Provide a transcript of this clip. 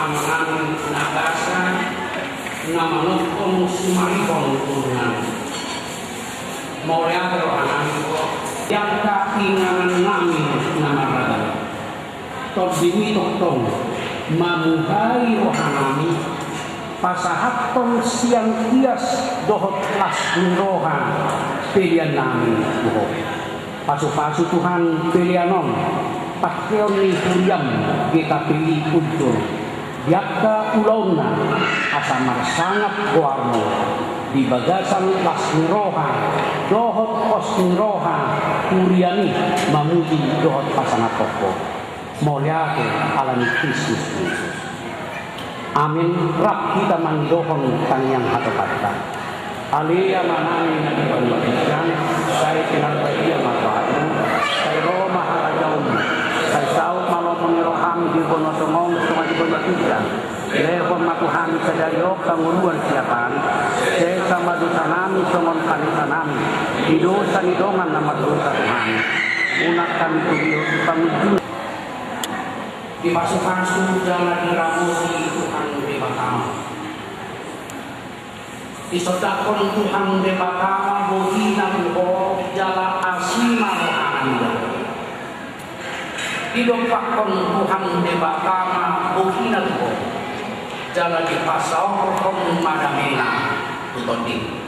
amangan nagasa namanukong sumaribong tungan. Moria rohanan ko yang kainganan namin na maragal. Toddiwi toktong mamuhay rohanami pasahatong siyang tias dohot las roha pilihan namin buhok. Pasu-pasu Tuhan pilihanon pakyon ni Huriam kita pilih udur yakka ulona asa marsangat guarno di bagasan las roha dohot pos roha Huriani mamuji dohot pasangat toko moliake alami Kristus Yesus. Amin. Rab kita mandohon kangyang hata-hata. Alia manani na dipanwatisan, saya kinarbahiya makaano, saya Roma harajaw mo, saya saot malopong roham di bonosomong sumadibonatisan, lehon matuhami sa dayok kanguluan siyapan, saya sama dosa nami somon kanisa nami, hidosa nidongan na magdosa Tuhan, unak kami tugiyo pangujud. Di pasu-pasu jangan diramusi Tuhan di bakama. Disodakon Tuhan di bakama bohina buho jala asima rohanda. Didompakon Tuhan di bakama bohina buho jala di pasau kon madamena tutodi.